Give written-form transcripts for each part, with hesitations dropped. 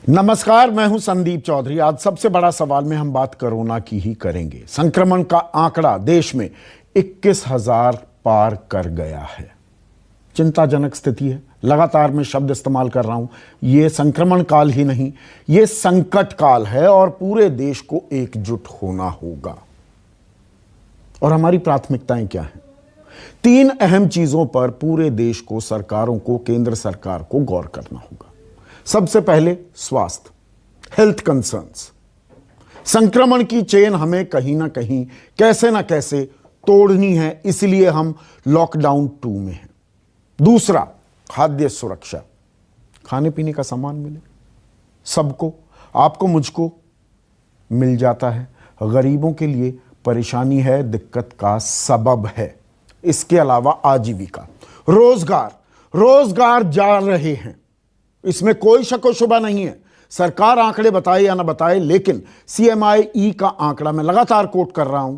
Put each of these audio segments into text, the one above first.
नमस्कार, मैं हूं संदीप चौधरी। आज सबसे बड़ा सवाल में हम बात कोरोना की ही करेंगे। संक्रमण का आंकड़ा देश में 21,000 पार कर गया है। चिंताजनक स्थिति है। लगातार मैं शब्द इस्तेमाल कर रहा हूं। यह संक्रमण काल ही नहीं, यह संकट काल है और पूरे देश को एकजुट होना होगा। और हमारी प्राथमिकताएं क्या हैं? 3 अहम चीजों पर पूरे देश को, सरकारों को, केंद्र सरकार को गौर करना होगा। सबसे पहले स्वास्थ्य, हेल्थ कंसर्न्स। संक्रमण की चेन हमें कहीं ना कहीं, कैसे ना कैसे तोड़नी है, इसलिए हम लॉकडाउन 2 में हैं। दूसरा, खाद्य सुरक्षा। खाने पीने का सामान मिले सबको, आपको, मुझको मिल जाता है। गरीबों के लिए परेशानी है, दिक्कत का सबब है। इसके अलावा आजीविका, रोजगार जा रहे हैं, इसमें कोई शक व शुबा नहीं है। सरकार आंकड़े बताए या ना बताए, लेकिन CMIE का आंकड़ा मैं लगातार कोट कर रहा हूं।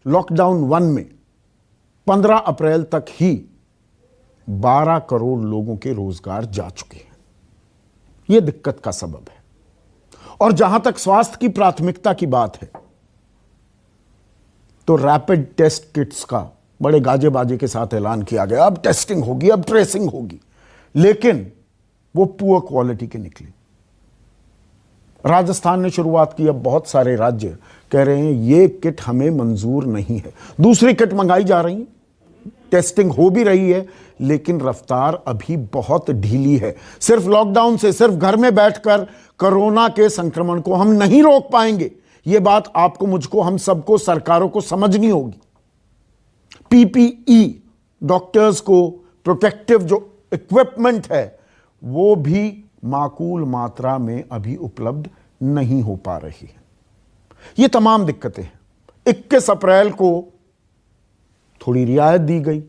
लॉकडाउन 1 में 15 अप्रैल तक ही 12 करोड़ लोगों के रोजगार जा चुके हैं। यह दिक्कत का सबब है। और जहां तक स्वास्थ्य की प्राथमिकता की बात है, तो रैपिड टेस्ट किट्स का बड़े गाजे बाजे के साथ ऐलान किया गया। अब टेस्टिंग होगी, अब ट्रेसिंग होगी, लेकिन वो पुअर क्वालिटी के निकले। राजस्थान ने शुरुआत की, अब बहुत सारे राज्य कह रहे हैं ये किट हमें मंजूर नहीं है। दूसरी किट मंगाई जा रही है, टेस्टिंग हो भी रही है, लेकिन रफ्तार अभी बहुत ढीली है। सिर्फ लॉकडाउन से, सिर्फ घर में बैठकर कोरोना के संक्रमण को हम नहीं रोक पाएंगे। ये बात आपको, मुझको, हम सबको, सरकारों को समझनी होगी। PPE, डॉक्टर्स को प्रोटेक्टिव जो इक्विपमेंट है, वो भी माकूल मात्रा में अभी उपलब्ध नहीं हो पा रही है। ये तमाम दिक्कतें हैं। 21 अप्रैल को थोड़ी रियायत दी गई,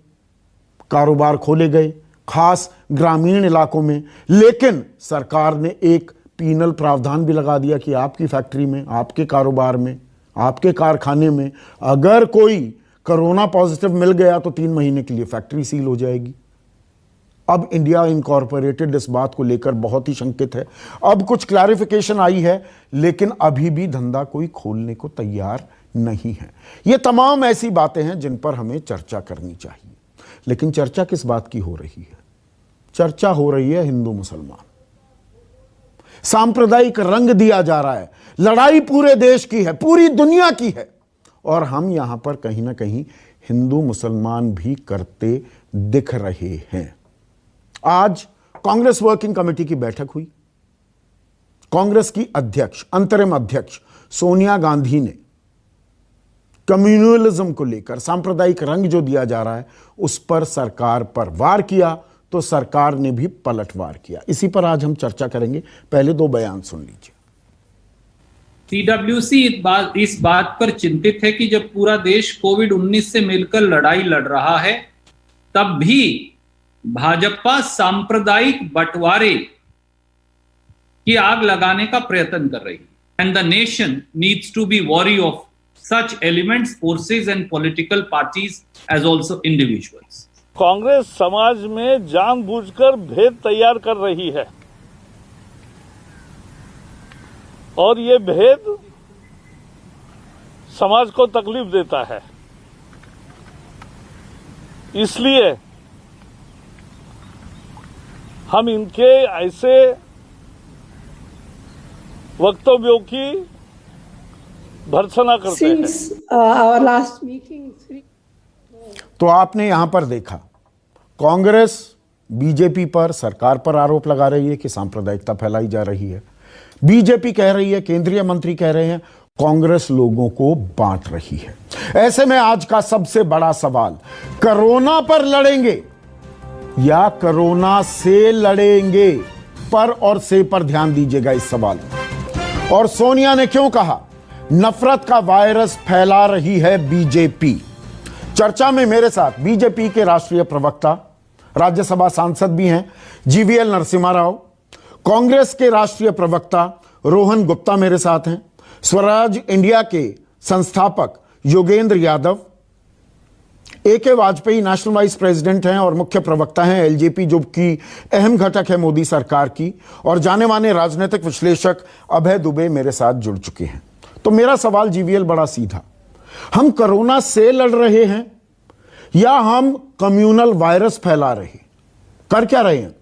कारोबार खोले गए, खास ग्रामीण इलाकों में, लेकिन सरकार ने एक पीनल प्रावधान भी लगा दिया कि आपकी फैक्ट्री में, आपके कारोबार में, आपके कारखाने में अगर कोई कोरोना पॉजिटिव मिल गया तो 3 महीने के लिए फैक्ट्री सील हो जाएगी। अब इंडिया इनकॉर्पोरेटेड इस बात को लेकर बहुत ही शंकित है। अब कुछ क्लैरिफिकेशन आई है, लेकिन अभी भी धंधा कोई खोलने को तैयार नहीं है। ये तमाम ऐसी बातें हैं जिन पर हमें चर्चा करनी चाहिए। लेकिन चर्चा किस बात की हो रही है? चर्चा हो रही है हिंदू मुसलमान। सांप्रदायिक रंग दिया जा रहा है। लड़ाई पूरे देश की है, पूरी दुनिया की है, और हम यहां पर कहीं ना कहीं हिंदू मुसलमान भी करते दिख रहे हैं। आज कांग्रेस वर्किंग कमेटी की बैठक हुई। कांग्रेस की अध्यक्ष, अंतरिम अध्यक्ष सोनिया गांधी ने कम्युनलिज्म को लेकर, सांप्रदायिक रंग जो दिया जा रहा है, उस पर सरकार पर वार किया, तो सरकार ने भी पलटवार किया। इसी पर आज हम चर्चा करेंगे। पहले 2 बयान सुन लीजिए। TWC इस बात पर चिंतित है कि जब पूरा देश कोविड-19 से मिलकर लड़ाई लड़ रहा है, तब भी भाजपा सांप्रदायिक बंटवारे की आग लगाने का प्रयत्न कर रही है। And the nation needs to be worry of such elements, forces and political parties as also individuals. Congress समाज में जानबूझकर भेद तैयार कर रही है, और ये भेद समाज को तकलीफ देता है। इसलिए हम इनके ऐसे वक्तव्यों की भर्त्सना करते हैं। तो आपने यहां पर देखा, कांग्रेस बीजेपी पर, सरकार पर आरोप लगा रही है कि सांप्रदायिकता फैलाई जा रही है। बीजेपी कह रही है, केंद्रीय मंत्री कह रहे हैं कांग्रेस लोगों को बांट रही है। ऐसे में आज का सबसे बड़ा सवाल, कोरोना पर लड़ेंगे या कोरोना से लड़ेंगे? पर और से पर ध्यान दीजिएगा इस सवाल में। और सोनिया ने क्यों कहा नफरत का वायरस फैला रही है बीजेपी? चर्चा में मेरे साथ बीजेपी के राष्ट्रीय प्रवक्ता, राज्यसभा सांसद भी हैं GVL नरसिम्हा राव, कांग्रेस के राष्ट्रीय प्रवक्ता रोहन गुप्ता मेरे साथ हैं, स्वराज इंडिया के संस्थापक Yogendra Yadav, AK Vajpayee national vice president हैं और मुख्य प्रवक्ता हैं LJP, जो कि अहम घटक है मोदी सरकार की, और जाने माने राजनीतिक विश्लेषक अभय दुबे मेरे साथ जुड़ चुके हैं। तो मेरा सवाल GVL बड़ा सीधा, हम कोरोना से लड़ रहे हैं या हम कम्युनल वायरस फैला रहे हैं? कर क्या रहे हैं?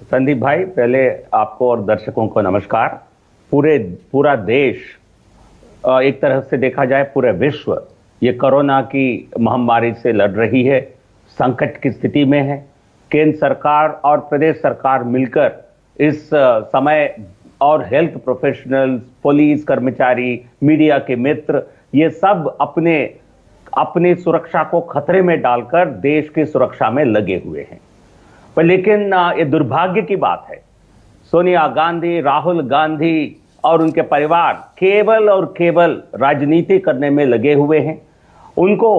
संदीप भाई, पहले आपको और दर्शकों को नमस्कार। पूरा देश, एक तरह से देखा जाए पूरे विश्व, ये कोरोना की महामारी से लड़ रही है, संकट की स्थिति में है। केंद्र सरकार और प्रदेश सरकार मिलकर इस समय, और हेल्थ प्रोफेशनल्स, पुलिस कर्मचारी, मीडिया के मित्र, ये सब अपने सुरक्षा को खतरे में डालकर देश की सुरक्षा में लगे हुए हैं। पर लेकिन ये दुर्भाग्य की बात है, सोनिया गांधी, राहुल गांधी और उनके परिवार केवल और केवल राजनीति करने में लगे हुए हैं। उनको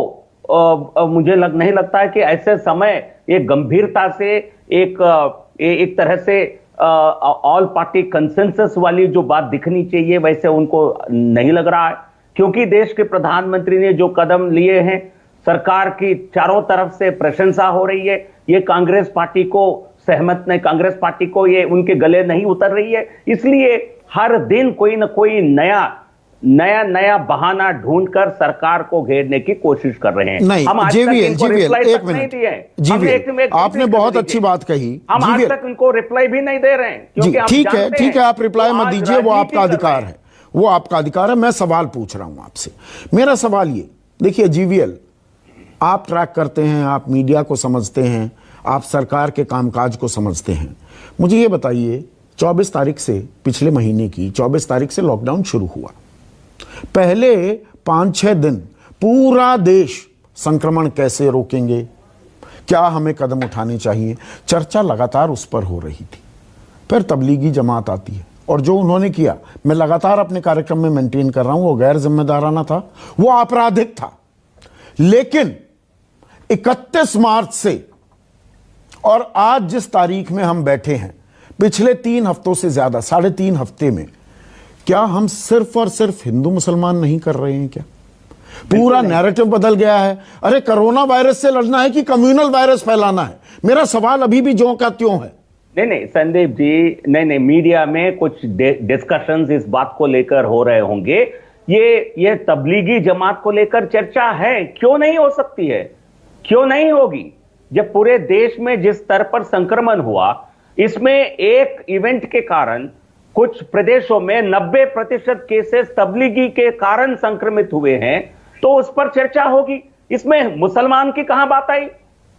मुझे नहीं लगता है कि ऐसे समय एक गंभीरता से एक तरह से ऑल पार्टी कंसेंसस वाली जो बात दिखनी चाहिए, वैसे उनको नहीं लग रहा है। क्योंकि देश के प्रधानमंत्री ने जो कदम लिए हैं, सरकार की चारों तरफ से प्रशंसा हो रही है। ये कांग्रेस पार्टी को सहमत नहीं, कांग्रेस पार्टी को ये उनके गले नहीं उतर रही है। इसलिए हर दिन कोई ना कोई नया बहाना ढूंढकर सरकार को घेरने की कोशिश कर रहे हैं। नहीं, हम आज तक इनको रिप्लाई तक नहीं दिए। GVL, आपने बहुत अच्छी बात कही। हम आज तक इनको रिप्लाई भी नहीं दे रहे हैं, क्योंकि ठीक है, आप रिप्लाई मत दीजिए, वो आपका अधिकार है, वो आपका अधिकार है। मैं सवाल पूछ रहा हूं आपसे। मेरा सवाल ये, देखिए GVL, आप ट्रैक करते हैं, आप मीडिया को समझते हैं, आप सरकार के कामकाज को समझते हैं। मुझे ये बताइए, 24 तारीख से, पिछले महीने की 24 तारीख से लॉकडाउन शुरू हुआ। पहले 5-6 दिन पूरा देश संक्रमण कैसे रोकेंगे, क्या हमें कदम उठाने चाहिए, चर्चा लगातार उस पर हो रही थी। फिर तबलीगी जमात आती है, और जो उन्होंने किया, मैं लगातार अपने कार्यक्रम में मेंटेन कर रहा हूं, वो गैर जिम्मेदाराना था, वो आपराधिक था। लेकिन 31 मार्च से और आज जिस तारीख में हम बैठे हैं, पिछले 3 हफ्तों से ज्यादा, 3.5 हफ्ते में, क्या हम सिर्फ और सिर्फ हिंदू मुसलमान नहीं कर रहे हैं? क्या पूरा नैरेटिव बदल गया है? अरे कोरोना वायरस से लड़ना है कि कम्युनल वायरस फैलाना है? मेरा सवाल अभी भी ज्यों का त्यों है। नहीं संदीप जी, नहीं, मीडिया में कुछ डिस्कशंस इस बात को लेकर हो रहे होंगे। ये तबलीगी जमात को लेकर चर्चा है, क्यों नहीं हो सकती है, क्यों नहीं होगी? जब पूरे देश में जिस स्तर पर संक्रमण हुआ, इसमें एक इवेंट के कारण कुछ प्रदेशों में 90% केसेस तबलीगी के कारण संक्रमित हुए हैं, तो उस पर चर्चा होगी। इसमें मुसलमान की कहां बात आई?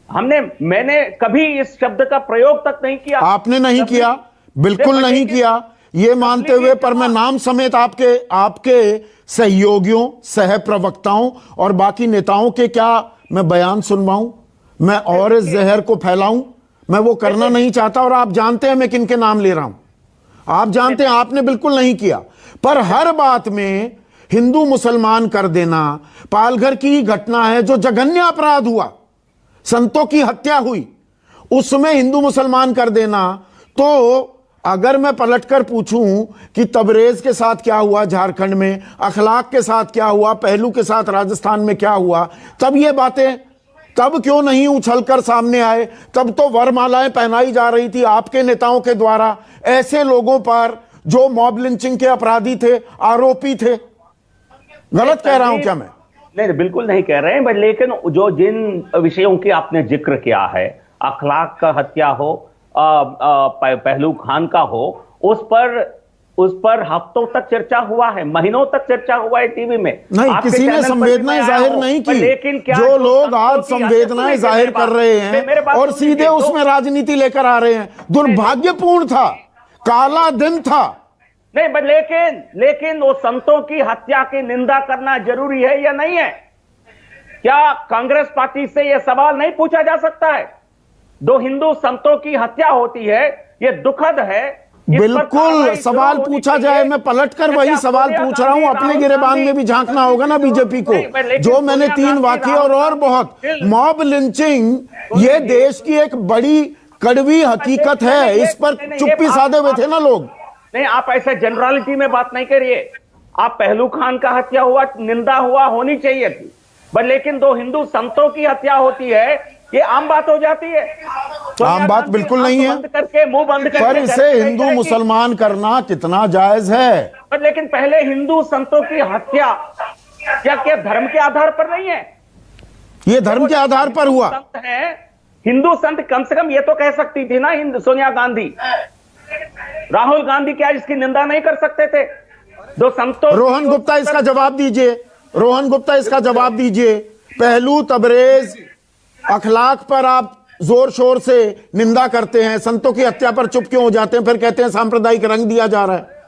मैंने कभी इस शब्द का प्रयोग तक नहीं किया। आपने नहीं किया, बिल्कुल नहीं किया, ये मानते हुए, पर मैं नाम समेत आपके सहयोगियों, सह प्रवक्ताओं और बाकी नेताओं के क्या मैं बयान सुनवाऊं, मैं और इस जहर को फैलाऊं? मैं वो करना नहीं चाहता, और आप जानते हैं मैं किनके नाम ले रहा हूं। आप जानते हैं आपने बिल्कुल नहीं किया। पर हर बात में हिंदू मुसलमान कर देना, पालघर की घटना है जो जघन्य अपराध हुआ, संतों की हत्या हुई, उसमें हिंदू मुसलमान कर देना। तो अगर मैं पलटकर पूछूं कि तबरेज के साथ क्या हुआ झारखंड में, अखलाक के साथ क्या हुआ, पहलू के साथ राजस्थान में क्या हुआ, तब ये बातें तब क्यों नहीं उछलकर सामने आए? तब तो वरमालाएं पहनाई जा रही थी आपके नेताओं के द्वारा ऐसे लोगों पर जो मॉब लिंचिंग के अपराधी थे, आरोपी थे। गलत कह रहा हूं क्या मैं? नहीं, बिल्कुल नहीं कह रहे हैं, बट लेकिन जो जिन विषयों की आपने जिक्र किया है, अखलाक का हत्या हो, पहलू खान का हो, उस पर हफ्तों तक चर्चा हुआ है, महीनों तक चर्चा हुआ है टीवी में। नहीं, किसी ने संवेदनाएं जाहिर नहीं की। लेकिन क्या जो लोग आज संवेदनाएं जाहिर कर रहे हैं और सीधे उसमें राजनीति लेकर आ रहे हैं, दुर्भाग्यपूर्ण था, काला दिन था। नहीं, बट लेकिन वो संतों की हत्या की निंदा करना जरूरी है या नहीं है? क्या कांग्रेस पार्टी से यह सवाल नहीं पूछा जा सकता है? 2 हिंदू संतों की हत्या होती है, यह दुखद है। बिल्कुल सवाल पूछा जाए, मैं पलटकर वही सवाल पूछ रहा हूं। अपने गिरेबान में भी झांकना होगा ना बीजेपी को। जो मैंने 3 वाकये और बहुत, मॉब लिंचिंग ये देश की एक बड़ी कड़वी हकीकत है, इस पर चुप्पी साधे हुए थे ना लोग। नहीं, आप ऐसे जनरलिटी में बात नहीं करिए। आप पहलू खान का हत्या हुआ, निंदा हुआ, होनी चाहिए थी। बस लेकिन दो हिंदू संतों की हत्या होती है, ये आम बात हो जाती है। आम बात बिल्कुल नहीं है, बंद करके मुंह बंद करके पर इसे हिंदू मुसलमान करना कितना जायज है? पर लेकिन पहले हिंदू संतों की हत्या क्या धर्म के आधार पर नहीं है? ये धर्म के आधार पर हुआ। संत है, हिंदू संत कम से कम ये तो कह सकती थी ना सोनिया गांधी, राहुल गांधी क्या इसकी निंदा नहीं कर सकते थे? दो संतों। रोहन गुप्ता इसका जवाब दीजिए, रोहन गुप्ता इसका जवाब दीजिए। पहलू तबरेज अखलाक पर आप जोर शोर से निंदा करते हैं, संतों की हत्या पर चुप क्यों हो जाते हैं, फिर कहते हैं सांप्रदायिक रंग दिया जा रहा है?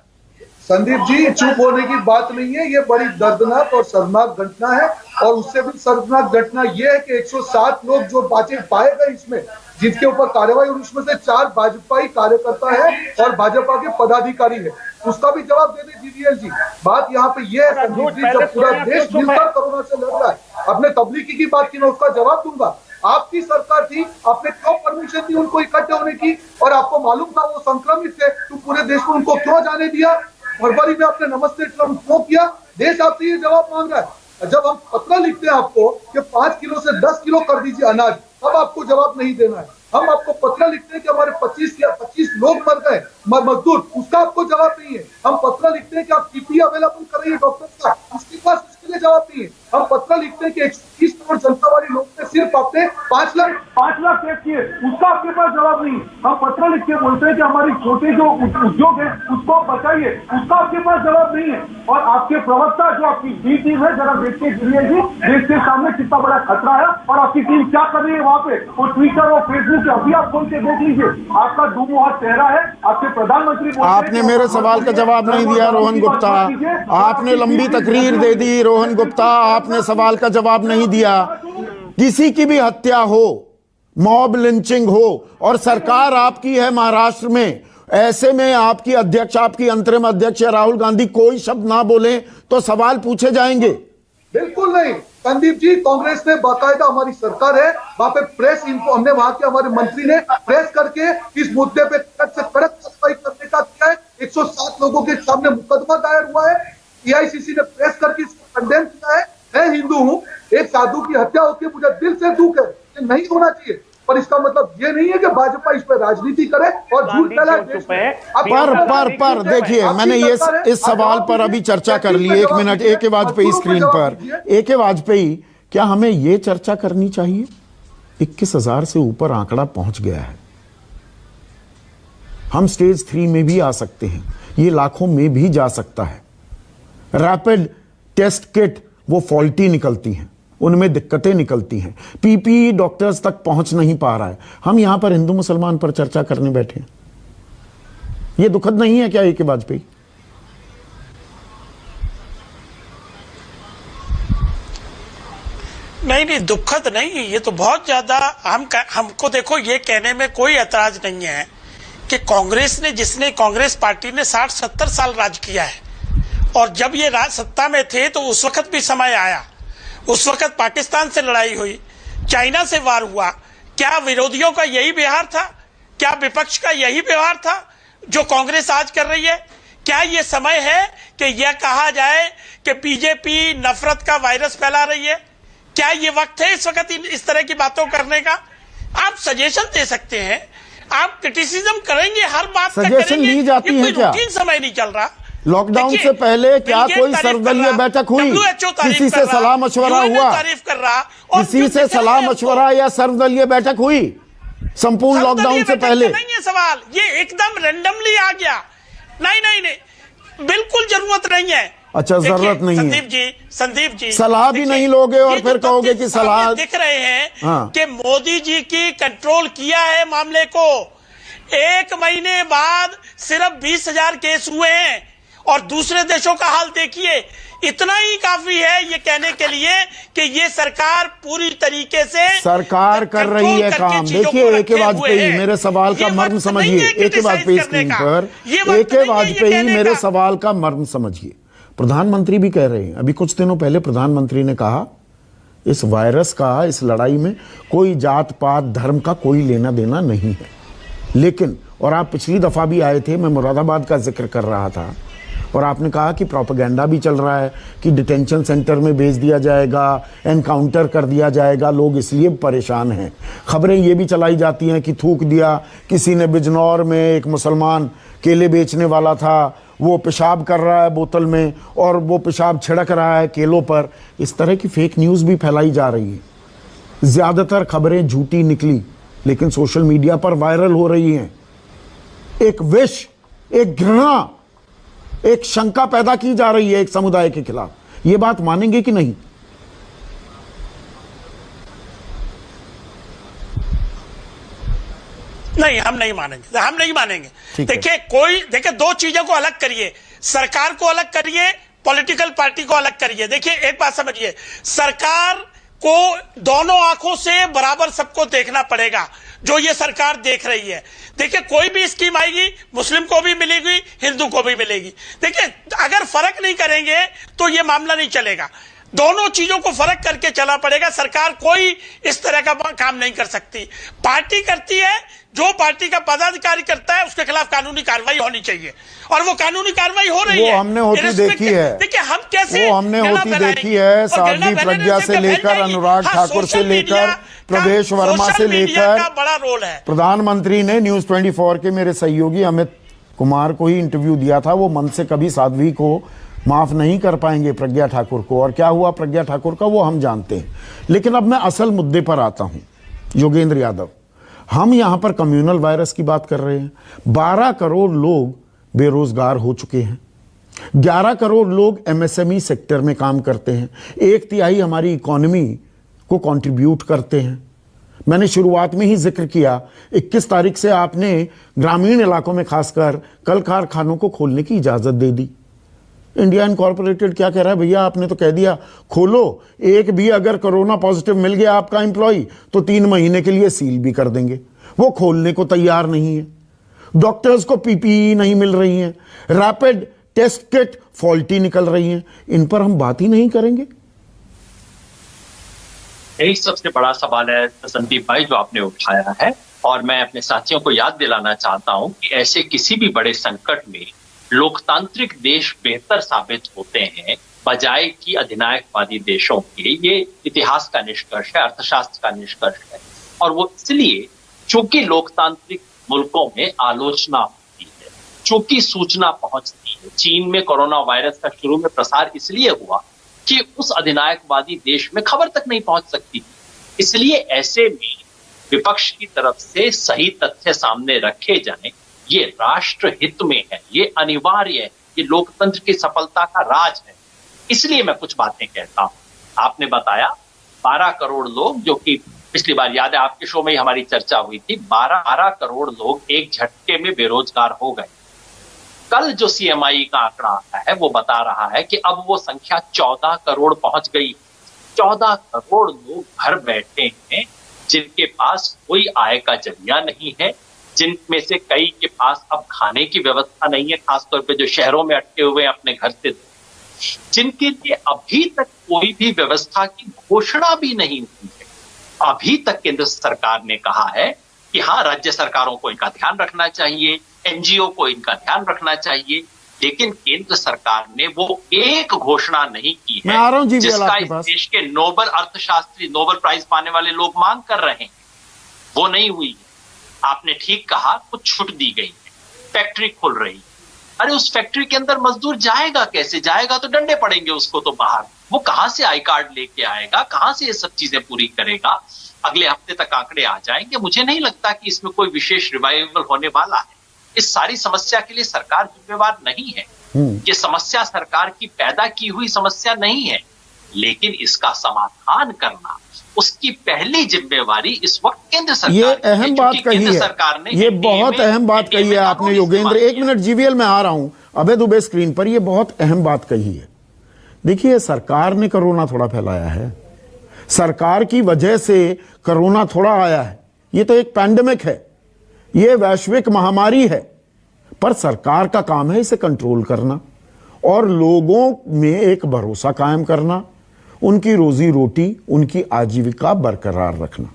संदीप जी, चुप होने की बात नहीं है, ये बड़ी दर्दनाक और शर्मनाक घटना है। और उससे भी शर्मनाक घटना ये है कि 107 लोग जो पाए गए इसमें, जिसके ऊपर कार्रवाई, और उसमें से 4 भाजपाई कार्यकर्ता है और भाजपा के पदाधिकारी है, उसका भी जवाब दे दे जीवीएल जी। बात यहाँ पे ये है संदीप जी, जब पूरा देश मिलकर कोरोना से लड़ रहा है, अपने तबलीगी की बात की मैं उसका जवाब दूंगा। आपकी सरकार थी, आपने क्यों परमिशन दी उनको इकट्ठे होने की? और आपको मालूम था वो संक्रमित थे, तो पूरे देश में उनको क्यों जाने दिया? फरवरी में आपने नमस्ते ट्रम्प क्यों किया? देश आपसे ये जवाब मांग रहा है। जब हम पत्र लिखते हैं आपको कि 5 किलो से 10 किलो कर दीजिए अनाज, तब आपको जवाब नहीं देना है। हम आपको पत्र लिखते हैं कि हमारे 25 लोग मर गए मजदूर, उसका आपको जवाब नहीं है। हम पत्र लिखते हैं कि आप पीपीई अवेलेबल कराइए डॉक्टर का, उसके पास उसके लिए जवाब नहीं है। हम पत्र लिखते हैं कि 130 करोड़ जनता वाली लोग ने सिर्फ आपने 5 लाख टेस्ट किए, उसका आपके पास जवाब नहीं। हम पत्र लिख के बोलते हैं कि हमारी छोटे जो उद्योग है उसको बचाइए, उसका आपके पास जवाब नहीं है। और आपके प्रवक्ता जो आपकी बी टीम है, जरा देखते जीवीएल जी, देश के सामने कितना बड़ा खतरा है और आपकी टीम क्या कर रही है वहां पे। वो ट्विटर और फेसबुक अभी आप खोल के देख लीजिए, आपका डूबा चेहरा है। आपके प्रधानमंत्री आपने मेरे सवाल का जवाब नहीं दिया रोहन गुप्ता, आपने लंबी तकरीर दे दी रोहन गुप्ता, आपने सवाल का जवाब नहीं दिया। किसी की भी हत्या हो, मॉब लिंचिंग हो, और सरकार आपकी है महाराष्ट्र में, ऐसे में आपकी अध्यक्ष, आपकी अंतरिम अध्यक्ष राहुल गांधी कोई शब्द ना बोले तो सवाल पूछे जाएंगे? बिल्कुल नहीं संदीप जी, कांग्रेस ने बाकायदा, हमारी सरकार है वहां पे प्रेस इनको, हमने वहां के हमारे मंत्री ने प्रेस करके इस मुद्दे पे कड़क से कड़क कार्रवाई करने का किया है। 107 लोगों के सामने मुकदमा दायर हुआ है। एआईसीसी ने प्रेस करके इसको कंडेम किया है। मैं हिंदू हूं, एक साधु की हत्या होती है, मुझे दिल से दुख है, ये नहीं होना चाहिए, पर इसका मतलब ये नहीं है कि भाजपा इस पर राजनीति करे और झूठ फैलाए। पर देखिए, मैंने ये इस सवाल पर अभी चर्चा कर ली। 1 मिनट, AK वाजपेयी स्क्रीन पर, AK वाजपेयी, क्या हमें ये चर्चा करनी चाहिए? 21,000 से ऊपर आंकड़ा पहुंच गया है, हम स्टेज 3 में भी आ सकते हैं, ये लाखों में भी जा सकता है। रैपिड टेस्ट किट वो फॉल्टी निकलती हैं, उनमें दिक्कतें निकलती हैं, पीपीई डॉक्टर्स तक पहुंच नहीं पा रहा है। हम यहां पर हिंदू मुसलमान पर चर्चा करने बैठे हैं, यह दुखद नहीं है क्या AK वाजपेयी? नहीं, दुखद नहीं, ये तो बहुत ज्यादा। हमको देखो, ये कहने में कोई ऐतराज नहीं है कि कांग्रेस पार्टी ने 60-70 साल राज किया है, और जब ये राज सत्ता में थे तो उस वक्त भी समय आया, उस वक्त पाकिस्तान से लड़ाई हुई, चाइना से वार हुआ। क्या विरोधियों का यही व्यवहार था? क्या विपक्ष का यही व्यवहार था जो कांग्रेस आज कर रही है? क्या ये समय है कि यह कहा जाए कि बीजेपी नफरत का वायरस फैला रही है? क्या ये वक्त है इस वक्त इस तरह की बातों करने का? आप सजेशन दे सकते हैं, आप क्रिटिसिज्म करेंगे, हर बात सजेशन ली जाती है क्या? समय नहीं चल रहा। लॉकडाउन से पहले क्या कोई सर्वदलीय बैठक हुई? किसी से सलाह मशवरा हुआ? किसी से सलाह मशवरा या सर्वदलीय बैठक हुई संपूर्ण लॉकडाउन से पहले? नहीं है सवाल, ये एकदम रैंडमली आ गया। नहीं, बिल्कुल जरूरत नहीं है। अच्छा, जरूरत नहीं है। संदीप जी, सलाह भी नहीं लोगे और फिर कहोगे कि सलाह। दिख रहे हैं कि मोदी जी की कंट्रोल किया है मामले को। 1 महीने बाद सिर्फ 20,000 केस हुए हैं, और दूसरे देशों का हाल देखिए। इतना ही काफी है ये कहने के लिए कि ये सरकार पूरी तरीके से सरकार कर रही है काम। देखिए AK वाजपेयी, मेरे सवाल का मर्म समझिए। AK वाजपेयी स्क्रीन पर, AK वाजपेयी मेरे सवाल का मर्म समझिए। प्रधानमंत्री भी कह रहे हैं, अभी कुछ दिनों पहले प्रधानमंत्री ने कहा इस वायरस का, इस लड़ाई में कोई जात पात धर्म का कोई लेना देना नहीं है। लेकिन, और आप पिछली दफा भी आए थे, मैं मुरादाबाद का जिक्र कर रहा था, और आपने कहा कि प्रोपेगेंडा भी चल रहा है कि डिटेंशन सेंटर में भेज दिया जाएगा, एनकाउंटर कर दिया जाएगा, लोग इसलिए परेशान हैं। खबरें ये भी चलाई जाती हैं कि थूक दिया किसी ने बिजनौर में, एक मुसलमान केले बेचने वाला था, वो पेशाब कर रहा है बोतल में और वो पेशाब छिड़क रहा है केलों पर। इस तरह की फेक न्यूज़ भी फैलाई जा रही है। ज़्यादातर खबरें झूठी निकली लेकिन सोशल मीडिया पर वायरल हो रही हैं। एक विष, एक घृणा, एक शंका पैदा की जा रही है एक समुदाय के खिलाफ। ये बात मानेंगे कि नहीं? नहीं, हम नहीं मानेंगे, हम नहीं मानेंगे। देखिए दो चीजों को अलग करिए, सरकार को अलग करिए, पॉलिटिकल पार्टी को अलग करिए। देखिए एक बात समझिए, सरकार को दोनों आंखों से बराबर सबको देखना पड़ेगा जो ये सरकार देख रही है। देखिए कोई भी स्कीम आएगी, मुस्लिम को भी मिलेगी, हिंदू को भी मिलेगी। देखिए अगर फर्क नहीं करेंगे तो ये मामला नहीं चलेगा। दोनों चीजों को फर्क करके चलना पड़ेगा। सरकार कोई इस तरह का काम नहीं कर सकती, पार्टी करती है। जो पार्टी का पदाधिकारी करता है उसके खिलाफ कानूनी कार्रवाई होनी चाहिए और वो कानूनी कार्रवाई हो रही है। वो हमने होती देखी है। देखिए हम कैसे वो हमने होती देखी है। साध्वी प्रज्ञा से लेकर अनुराग ठाकुर से लेकर प्रवेश वर्मा से लेकर बड़ा रोल है। प्रधानमंत्री ने न्यूज 24 के मेरे सहयोगी अमित कुमार को ही इंटरव्यू दिया था। वो मन से कभी साध्वी को माफ नहीं कर पाएंगे, प्रज्ञा ठाकुर को। और क्या हुआ प्रज्ञा ठाकुर का वो हम जानते हैं। लेकिन अब मैं असल मुद्दे पर आता हूं। योगेंद्र यादव, हम यहां पर कम्युनल वायरस की बात कर रहे हैं। 12 करोड़ लोग बेरोजगार हो चुके हैं। 11 करोड़ लोग एमएसएमई सेक्टर में काम करते हैं। 1/3 हमारी इकोनॉमी को कंट्रीब्यूट करते हैं। मैंने शुरुआत में ही जिक्र किया, 21 तारीख से आपने ग्रामीण इलाकों में खासकर कल कारखानों को खोलने की इजाजत दे दी। इंडिया इनकॉर्पोरेटेड क्या कह रहा है, भैया आपने तो कह दिया खोलो, एक भी अगर कोरोना पॉजिटिव मिल गया आपका एम्प्लॉय तो 3 महीने के लिए सील भी कर देंगे। वो खोलने को तैयार नहीं है। डॉक्टर्स को पीपीई नहीं मिल रही है, रैपिड टेस्ट किट फॉल्टी निकल रही हैं। इन पर हम बात ही नहीं करेंगे। यही सबसे बड़ा सवाल है संदीप भाई जो आपने उठाया है, और मैं अपने साथियों को याद दिलाना चाहता हूं कि ऐसे किसी भी बड़े संकट में लोकतांत्रिक देश बेहतर साबित होते हैं बजाय कि अधिनायकवादी देशों के। ये इतिहास का निष्कर्ष है, अर्थशास्त्र का निष्कर्ष है। और वो इसलिए चूंकि लोकतांत्रिक मुल्कों में आलोचना होती है, चूंकि सूचना पहुंचती है। चीन में कोरोना वायरस का शुरू में प्रसार इसलिए हुआ कि उस अधिनायकवादी देश में खबर तक नहीं पहुंच सकती थी। इसलिए ऐसे में विपक्ष की तरफ से सही तथ्य सामने रखे जाएं, ये राष्ट्र हित में है, ये अनिवार्य है, ये लोकतंत्र की सफलता का राज है। इसलिए मैं कुछ बातें कहता हूं। आपने बताया 12 करोड़ लोग, जो कि पिछली बार याद है आपके शो में ही हमारी चर्चा हुई थी, 12 करोड़ लोग एक झटके में बेरोजगार हो गए। कल जो सीएमआई का आंकड़ा आता है वो बता रहा है कि अब वो संख्या 14 करोड़ पहुंच गई। 14 करोड़ लोग घर बैठे हैं जिनके पास कोई आय का जरिया नहीं है, जिनमें से कई के पास अब खाने की व्यवस्था नहीं है, खासतौर पे जो शहरों में अटके हुए अपने घर से, जिनके लिए अभी तक कोई भी व्यवस्था की घोषणा भी नहीं हुई है। अभी तक केंद्र सरकार ने कहा है कि हाँ, राज्य सरकारों को इनका ध्यान रखना चाहिए, एनजीओ को इनका ध्यान रखना चाहिए, लेकिन केंद्र सरकार ने वो एक घोषणा नहीं की है जिसका इस देश के नोबेल अर्थशास्त्री, नोबेल प्राइज पाने वाले लोग मांग कर रहे हैं। वो नहीं हुई है। आपने ठीक कहा, कुछ छूट दी गई है, फैक्ट्री खुल रही है। अरे उस फैक्ट्री के अंदर मजदूर जाएगा कैसे? जाएगा तो डंडे पड़ेंगे उसको तो बाहर। वो कहां से आई कार्ड लेके आएगा, कहां से ये सब चीजें पूरी करेगा? अगले हफ्ते तक आंकड़े आ जाएंगे। मुझे नहीं लगता कि इसमें कोई विशेष रिवाइवल होने वाला है। इस सारी समस्या के लिए सरकार जिम्मेवार नहीं है। ये समस्या सरकार की पैदा की हुई समस्या नहीं है, लेकिन इसका समाधान करना उसकी पहली जिम्मेवारी इस वक्त केंद्र सरकार ये अहम बात कही है। सरकार ने ये बहुत अहम बात कही है आपने योगेंद्र। 1 मिनट जीवीएल में आ रहा हूं, अबे दुबे स्क्रीन पर। ये बहुत अहम बात कही है। देखिए, सरकार ने कोरोना थोड़ा फैलाया है, सरकार की वजह से कोरोना थोड़ा आया है। ये तो एक पैंडेमिक है, ये वैश्विक महामारी है, पर सरकार का काम है इसे कंट्रोल करना और लोगों में एक भरोसा कायम करना, उनकी रोजी रोटी, उनकी आजीविका बरकरार रखना।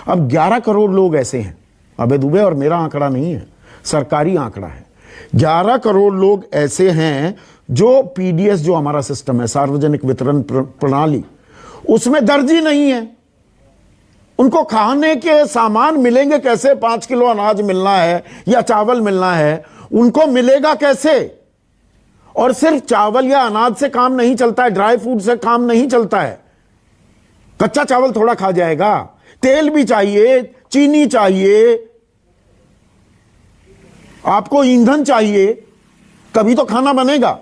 अब 11 करोड़ लोग ऐसे हैं, अबे दुबे, और मेरा आंकड़ा नहीं है, सरकारी आंकड़ा है। 11 करोड़ लोग ऐसे हैं जो पीडीएस, जो हमारा सिस्टम है सार्वजनिक वितरण प्रणाली, उसमें दर्ज ही नहीं है। उनको खाने के सामान मिलेंगे कैसे? 5 किलो अनाज मिलना है या चावल मिलना है, उनको मिलेगा कैसे? और सिर्फ चावल या अनाज से काम नहीं चलता है, ड्राई फ्रूट से काम नहीं चलता है। कच्चा चावल थोड़ा खा जाएगा, तेल भी चाहिए, चीनी चाहिए, आपको ईंधन चाहिए, तभी तो खाना बनेगा।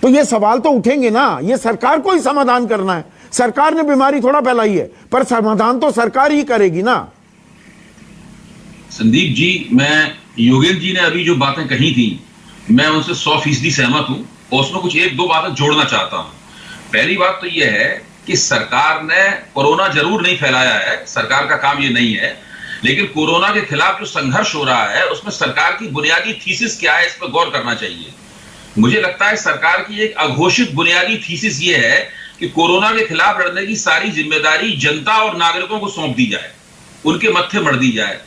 तो ये सवाल तो उठेंगे ना, ये सरकार को ही समाधान करना है। सरकार ने बीमारी थोड़ा फैलाई है, पर समाधान तो सरकार ही करेगी ना। संदीप जी, मैं योगेंद्र जी ने अभी जो बातें कही थी, मैं उनसे 100% सहमत हूं और उसमें कुछ 1-2 बातें जोड़ना चाहता हूं। पहली बात तो यह है कि सरकार ने कोरोना जरूर नहीं फैलाया है, सरकार का काम ये नहीं है, लेकिन कोरोना के खिलाफ जो संघर्ष हो रहा है उसमें सरकार की बुनियादी थीसिस क्या है, इस पर गौर करना चाहिए। मुझे लगता है सरकार की एक अघोषित बुनियादी थीसिस ये है कि कोरोना के खिलाफ लड़ने की सारी जिम्मेदारी जनता और नागरिकों को सौंप दी जाए, उनके मत्थे मढ़ दी जाए,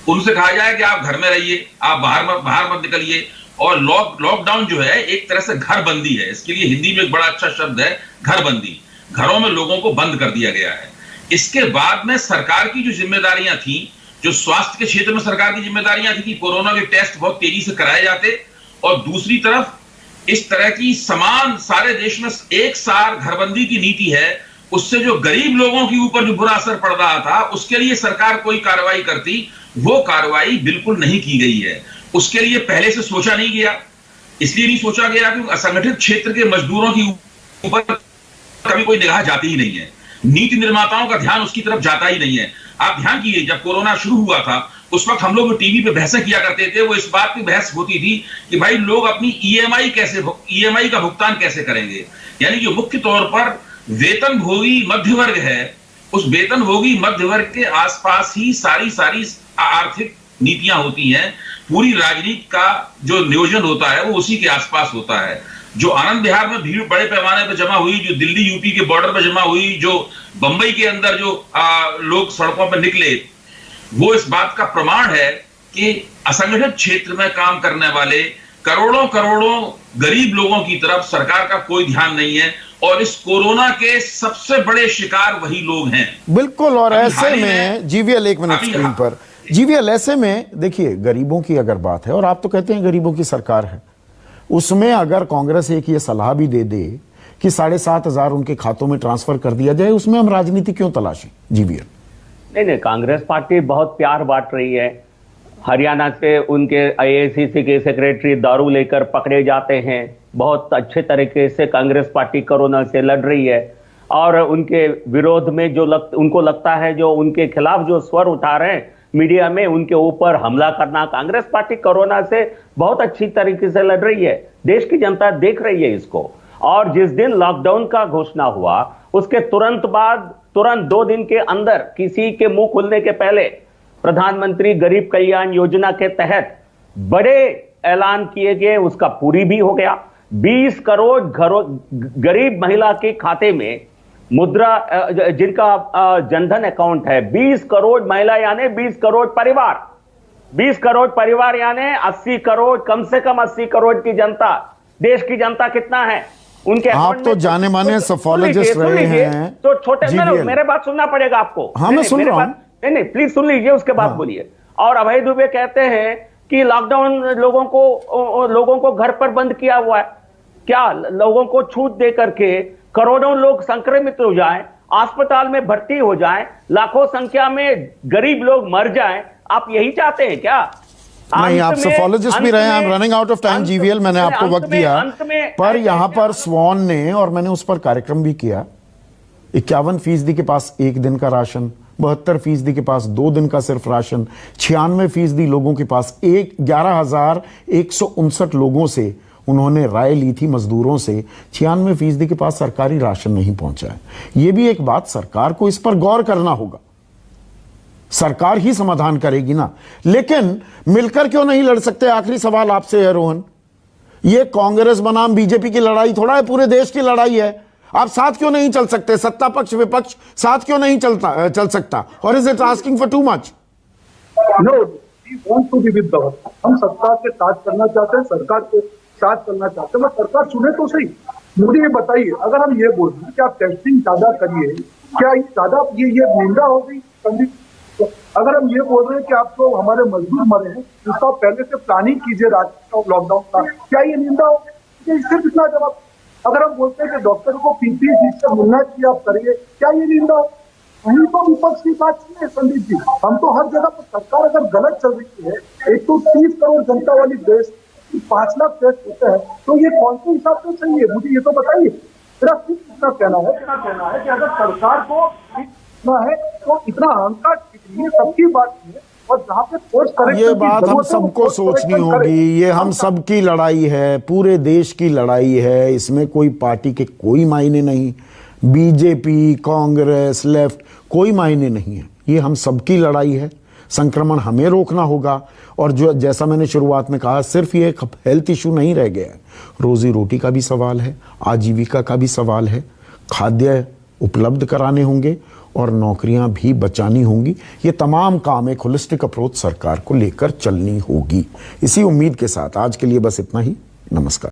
उनसे कहा जाए कि आप घर में रहिए, आप बाहर मत निकलिए। और लॉकडाउन जो है एक तरह से घर बंदी है, इसके लिए हिंदी में एक बड़ा अच्छा शब्द है घर बंदी। घरों में लोगों को बंद कर दिया गया है। इसके बाद में सरकार की जो जिम्मेदारियां थी, जो स्वास्थ्य के क्षेत्र में सरकार की जिम्मेदारियां थी कि कोरोना के टेस्ट बहुत तेजी से कराए जाते, और दूसरी तरफ इस तरह की समान सारे देश में एक सार घरबंदी की नीति है, उससे जो गरीब लोगों के ऊपर जो बुरा असर पड़ रहा था उसके लिए सरकार कोई कार्रवाई करती, वो कार्रवाई बिल्कुल नहीं की गई है। उसके लिए पहले से सोचा नहीं गया, इसलिए नहीं सोचा गया कि असंगठित क्षेत्र के मजदूरों के ऊपर कभी कोई निगाह जाती ही नहीं है, नीति निर्माताओं का ध्यान उसकी तरफ जाता ही नहीं है। आप ध्यान कीजिए, जब कोरोना शुरू हुआ था उस वक्त हम लोग टीवी पे बहसें किया करते थे, वो इस बात की बहस होती थी कि भाई लोग अपनी ईएमआई का भुगतान कैसे करेंगे। यानी जो मुख्य तौर पर वेतनभोगी मध्य वर्ग है, उस वेतनभोगी मध्य वर्ग के आसपास ही सारी आर्थिक नीतियां होती हैं। पूरी राजनीति का जो नियोजन होता है वो उसी के आसपास होता है। जो आनंद विहार में भीड़ बड़े पैमाने पर जमा हुई, जो दिल्ली यूपी के बॉर्डर पर जमा हुई, जो बंबई के अंदर जो लोग सड़कों पर निकले, वो इस बात का प्रमाण है कि असंगठित क्षेत्र में काम करने वाले करोड़ों गरीब लोगों की तरफ सरकार का कोई ध्यान नहीं है, और इस कोरोना के सबसे बड़े शिकार वही लोग हैं। बिल्कुल। और ऐसे में जीवीएल, 1 मिनट स्क्रीन पर जीवीएल, ऐसे में देखिए गरीबों की अगर बात है, और आप तो कहते हैं गरीबों की सरकार है, उसमें अगर कांग्रेस एक ये सलाह भी दे दे कि 7,500 उनके खातों में ट्रांसफर कर दिया जाए, उसमें हम राजनीति क्यों तलाशें? जीवीएल नहीं, कांग्रेस पार्टी बहुत प्यार बांट रही है। हरियाणा से उनके आईएसीसी के सेक्रेटरी दारू लेकर पकड़े जाते हैं। बहुत अच्छे तरीके से कांग्रेस पार्टी कोरोना से लड़ रही है, और उनके विरोध में जो उनको लगता है, जो उनके खिलाफ जो स्वर उठा रहे हैं मीडिया में, उनके ऊपर हमला करना, कांग्रेस पार्टी कोरोना से बहुत अच्छी तरीके से लड़ रही है। देश की जनता देख रही है इसको। और जिस दिन लॉकडाउन का घोषणा हुआ उसके तुरंत 2 दिन के अंदर, किसी के मुंह खुलने के पहले, प्रधानमंत्री गरीब कल्याण योजना के तहत बड़े ऐलान किए गए, उसका पूरी भी हो गया। 20 करोड़ गरीब महिला के खाते में मुद्रा, जिनका जनधन अकाउंट है, 20 करोड़ महिला यानी 20 करोड़ परिवार, 20 करोड़ परिवार यानी 80 करोड़, कम से कम 80 करोड़ की जनता। देश की जनता कितना है उनके? आप तो जाने माने सोफोलॉजिस्ट रहे हैं, तो छोटे, मेरे बात सुनना पड़ेगा आपको। हाँ, मैं सुन रहा हूं। नहीं, प्लीज सुन लीजिए, उसके बाद बोलिए। और अभय दुबे कहते हैं कि लॉकडाउन लोगों को घर पर बंद किया हुआ है। क्या लोगों को छूट दे करके करोड़ों लोग संक्रमित हो जाएं, अस्पताल में भर्ती हो जाएं, लाखों संख्या में गरीब लोग मर जाएं, आप यही चाहते हैं क्या? नहीं, आप सोफोलॉजिस्ट भी रहे हैं। I am running out of time GVL, मैंने आपको वक्त दिया, पर यहां पर स्वान ने, और मैंने उस पर कार्यक्रम भी किया, 51% के पास 1 दिन का राशन, 72% के पास 2 दिन का सिर्फ राशन, 96% लोगों के पास 11,159 लोगों से उन्होंने राय ली थी, मजदूरों से। 96% के पास सरकारी राशन नहीं पहुंचा है। यह भी एक बात सरकार को इस पर गौर करना होगा। सरकार ही समाधान करेगी ना, लेकिन मिलकर क्यों नहीं लड़ सकते? आखिरी सवाल आपसे है रोहन, यह कांग्रेस बनाम बीजेपी की लड़ाई थोड़ा है, पूरे देश की लड़ाई है। आप साथ क्यों नहीं चल सकते? सत्ता पक्ष विपक्ष साथ क्यों नहीं चल सकता? और is it asking for too much? No, We want to be with government. हम सरकार के साथ करना चाहते हैं, सरकार के साथ करना चाहते हैं, मगर सरकार सुने तो सही। मुझे ये बताइए, अगर हम ये बोल रहे हैं कि आप टेस्टिंग ज्यादा करिए, क्या ये ज्यादा ये निंदा हो गई संदीप? तो अगर हम ये बोल रहे हैं कि आप तो हमारे मजदूर मरे हैं, उसका पहले से प्लानिंग कीजिए लॉकडाउन का, क्या ये निंदा हो गई? इससे कितना जवाब? अगर हम बोलते हैं कि डॉक्टर को पीपीई जिससे मिलना चाहिए आप करिए, क्या ये निंदा हो? वही तो विपक्ष की बात नहीं है संदीप जी। हम तो हर जगह पर सरकार अगर गलत चल रही है, एक तो 30 करोड़ जनता वाली देश, 5 लाख टेस्ट होते हैं, तो ये कौन से हिसाब से सही है? मुझे ये तो बताइए। मेरा सिर्फ इतना कहना है कि अगर सरकार को इतना है तो इतना अहंकार सबकी बात है, और जहाँ पे कोर्स करेक्शन ये बात हम सबको सोचनी होगी। ये हम सबकी लड़ाई है, पूरे देश की लड़ाई है। इसमें कोई पार्टी के कोई मायने नहीं, बीजेपी, कांग्रेस, लेफ्ट, कोई मायने नहीं है। ये हम सबकी लड़ाई है। संक्रमण हमें रोकना होगा। और जो जैसा मैंने शुरुआत में कहा, सिर्फ ये हेल्थ इशू नहीं रह गया है, रोजी रोटी का भी सवाल है, आजीविका का भी सवाल है, खाद्य उपलब्ध कराने होंगे और नौकरियां भी बचानी होंगी। ये तमाम काम एक होलिस्टिक अप्रोच सरकार को लेकर चलनी होगी। इसी उम्मीद के साथ आज के लिए बस इतना ही। नमस्कार।